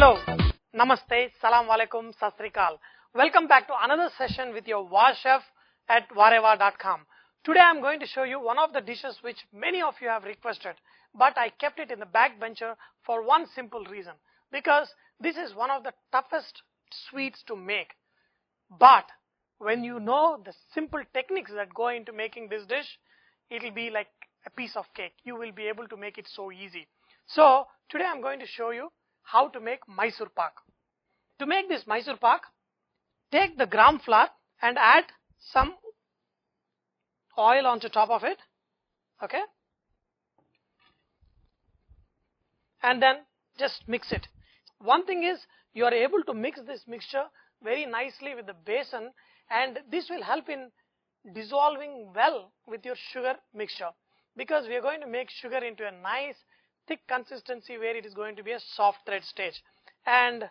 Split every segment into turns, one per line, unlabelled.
Hello, Namaste, Salam Alaikum, Sat Sri Akal. Welcome back to another session with your War Chef at Vareva.com. Today I am going to show you one of the dishes which many of you have requested, but I kept it in the backbencher for one simple reason, because this is one of the toughest sweets to make. But when you know the simple techniques that go into making this dish, it will be like a piece of cake. You will be able to make it so easy. So today I am going to show you how to make Mysore Pak. To make this Mysore Pak, take the gram flour and add some oil onto top of it, okay? And then just mix it. One thing is, you are able to mix this mixture very nicely with the besan, and this will help in dissolving well with your sugar mixture, because we are going to make sugar into a nice thick consistency where it is going to be a soft thread stage. And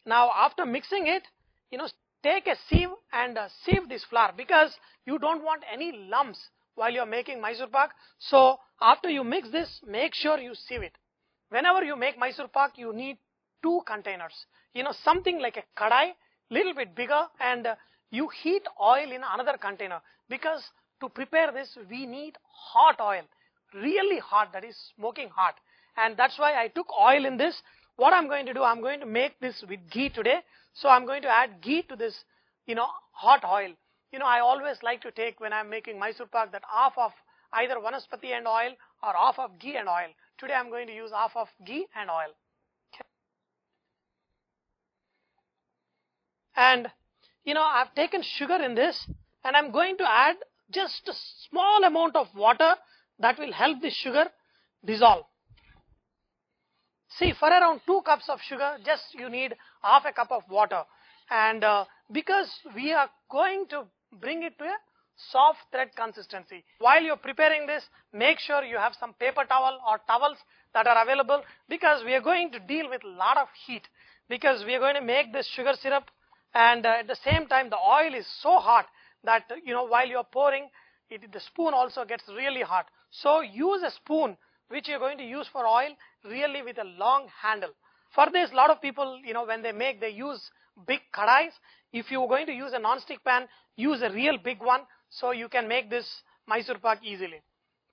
now after mixing it, take a sieve and sieve this flour, because you don't want any lumps while you are making Mysore Pak. So after you mix this, make sure you sieve it. Whenever you make Mysore Pak, you need two containers, something like a kadai, little bit bigger, and you heat oil in another container, because to prepare this we need hot oil, really hot, that is smoking hot. And that's why I took oil in this. What I'm going to do, I'm going to make this with ghee today. So I'm going to add ghee to this, hot oil. I always like to take, when I'm making Mysore Pak, that half of either vanaspati and oil or half of ghee and oil. Today I'm going to use half of ghee and oil. Okay. And, I've taken sugar in this, and I'm going to add just a small amount of water that will help the sugar dissolve. See, for around 2 cups of sugar, just you need half a cup of water. And because we are going to bring it to a soft thread consistency. While you're preparing this, make sure you have some paper towel or towels that are available, because we are going to deal with a lot of heat, because we are going to make this sugar syrup, and at the same time the oil is so hot that while you're pouring it, the spoon also gets really hot. So use a spoon which you're going to use for oil, really with a long handle. For this, a lot of people, when they use big kadais. If you're going to use a non-stick pan, use a real big one, so you can make this Mysore Pak easily.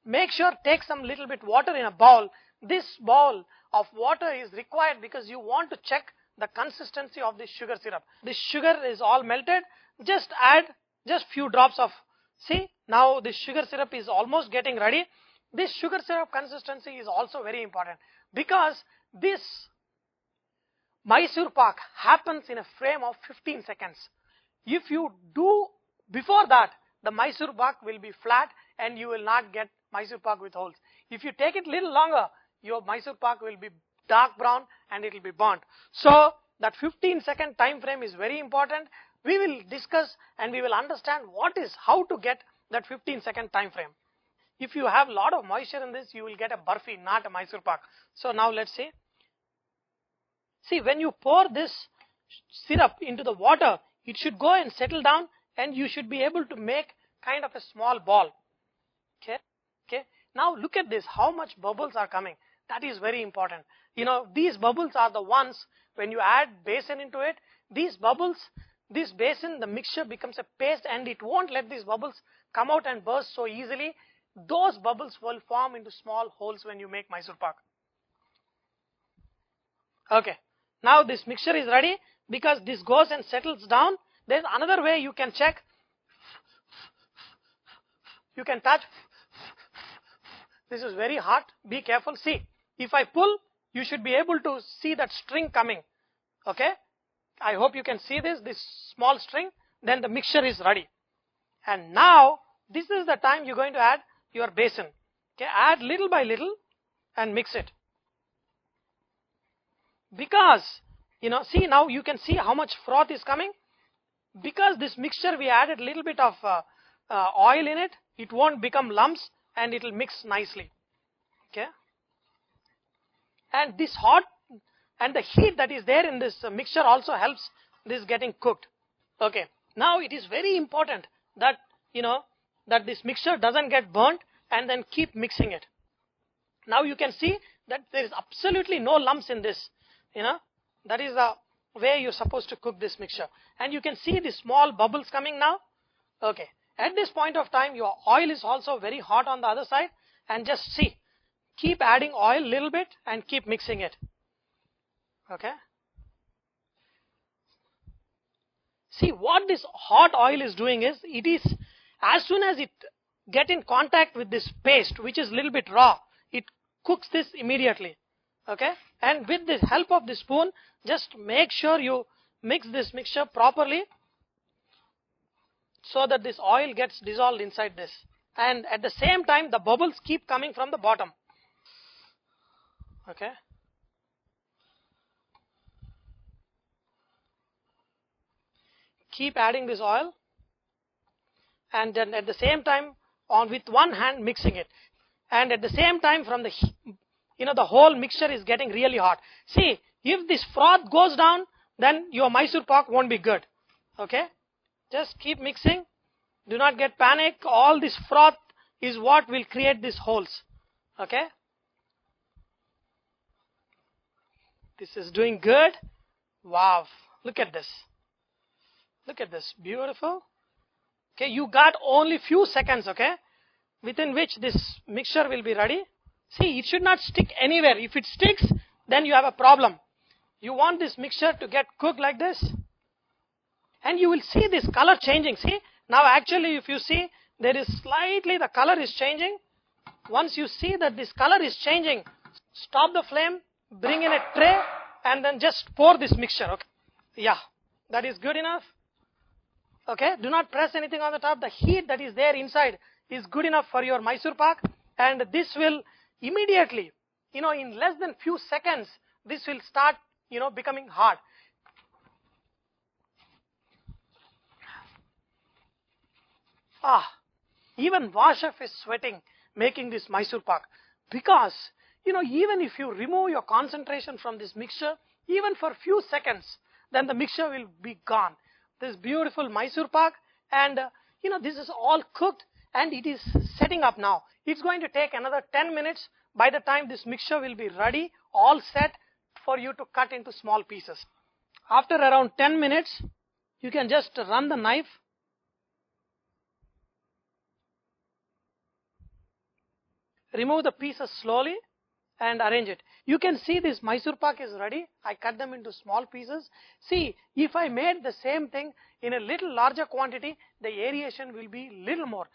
Make sure take some little bit water in a bowl. This bowl of water is required because you want to check the consistency of this sugar syrup. This sugar is all melted. Just add just few drops of, see, now this sugar syrup is almost getting ready. This sugar syrup consistency is also very important, because this Mysore Pak happens in a frame of 15 seconds. If you do before that, the Mysore Pak will be flat and you will not get Mysore Pak with holes. If you take it little longer, your Mysore Pak will be dark brown and it will be burnt. So that 15-second time frame is very important. We will discuss and we will understand how to get that 15-second time frame. If you have a lot of moisture in this, you will get a barfi, not a Mysore Pak. So now let's see. See, when you pour this syrup into the water, it should go and settle down, and you should be able to make kind of a small ball. Okay. Now look at this, how much bubbles are coming. That is very important. These bubbles are the ones, when you add besan into it, these bubbles, this besan, the mixture becomes a paste, and it won't let these bubbles come out and burst so easily. Those bubbles will form into small holes when you make Mysore Pak. Okay, now this mixture is ready, because this goes and settles down. There's another way you can check. You can touch. This is very hot. Be careful. See, if I pull, you should be able to see that string coming. Okay, I hope you can see this small string. Then the mixture is ready. And now this is the time you're going to add your besan. Okay, add little by little and mix it. Because, see, now you can see how much froth is coming. Because this mixture, we added a little bit of oil in it, it won't become lumps and it will mix nicely. Okay. And this hot and the heat that is there in this mixture also helps this getting cooked. Okay. Now it is very important that, that this mixture doesn't get burnt, and then keep mixing it. Now you can see that there is absolutely no lumps in this, That is the way you're supposed to cook this mixture. And you can see the small bubbles coming now. Okay. At this point of time, your oil is also very hot on the other side. And just see, keep adding oil little bit and keep mixing it. Okay. See, what this hot oil is doing is, it is, as soon as it get in contact with this paste, which is little bit raw, it cooks this immediately. Okay. And with the help of the spoon, just make sure you mix this mixture properly so that this oil gets dissolved inside this. And at the same time, the bubbles keep coming from the bottom. Okay. Keep adding this oil, and then at the same time, with one hand mixing it, and at the same time, from the the whole mixture is getting really hot. See, if this froth goes down, then your Mysore pak won't be good. Okay, just keep mixing. Do not get panic. All this froth is what will create these holes. Okay, this is doing good. Wow, look at this. Look at this, beautiful. Okay, you got only few seconds, okay, within which this mixture will be ready. See, it should not stick anywhere. If it sticks, then you have a problem. You want this mixture to get cooked like this. And you will see this color changing. See, now actually if you see, there is slightly the color is changing. Once you see that this color is changing, stop the flame, bring in a tray, and then just pour this mixture. Okay, yeah, that is good enough. Okay, do not press anything on the top. The heat that is there inside is good enough for your Mysore pak, and this will immediately, in less than few seconds, this will start, becoming hard. Even Vashef is sweating making this Mysore pak, because, even if you remove your concentration from this mixture, even for few seconds, then the mixture will be gone. This beautiful Mysore pak, and this is all cooked and it is setting up now. It's going to take another 10 minutes. By the time this mixture will be ready, all set for you to cut into small pieces. After around 10 minutes, you can just run the knife. Remove the pieces slowly and arrange it. You can see this Mysore pak is ready. I cut them into small pieces. See, if I made the same thing in a little larger quantity, the aeration will be little more.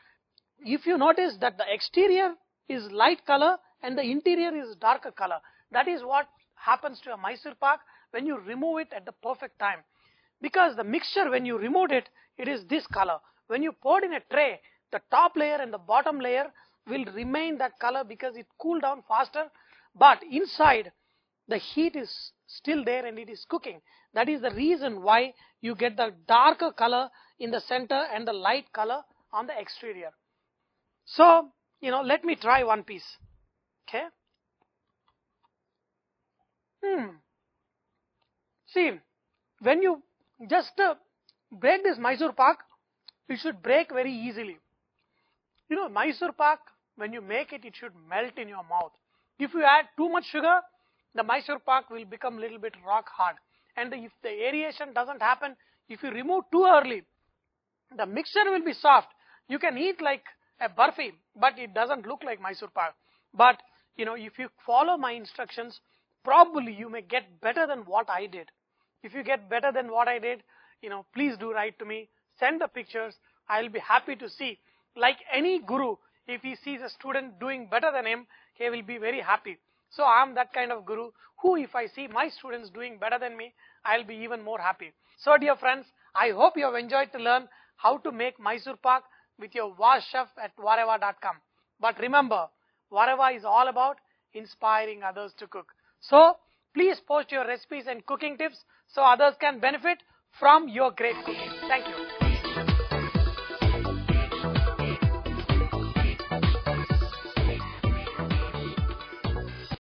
If you notice that the exterior is light color and the interior is darker color, that is what happens to a Mysore pak when you remove it at the perfect time. Because the mixture, when you removed it, it is this color. When you poured in a tray, the top layer and the bottom layer will remain that color because it cooled down faster. But inside, the heat is still there and it is cooking. That is the reason why you get the darker color in the center and the light color on the exterior. So, let me try one piece. Okay. See, when you just break this Mysore pak, it should break very easily. Mysore pak, when you make it, it should melt in your mouth. If you add too much sugar, the Mysore pak will become a little bit rock hard. And if the aeration doesn't happen, if you remove too early, the mixture will be soft. You can eat like a barfi, but it doesn't look like Mysore pak. But, if you follow my instructions, probably you may get better than what I did. If you get better than what I did, please do write to me, send the pictures. I'll be happy to see. Like any guru, if he sees a student doing better than him, he will be very happy. So I'm that kind of guru who, if I see my students doing better than me, I'll be even more happy. So dear friends, I hope you have enjoyed to learn how to make Mysore pak with your Vashef at Vareva.com. But remember, Vareva is all about inspiring others to cook. So please post your recipes and cooking tips so others can benefit from your great cooking. Thank you.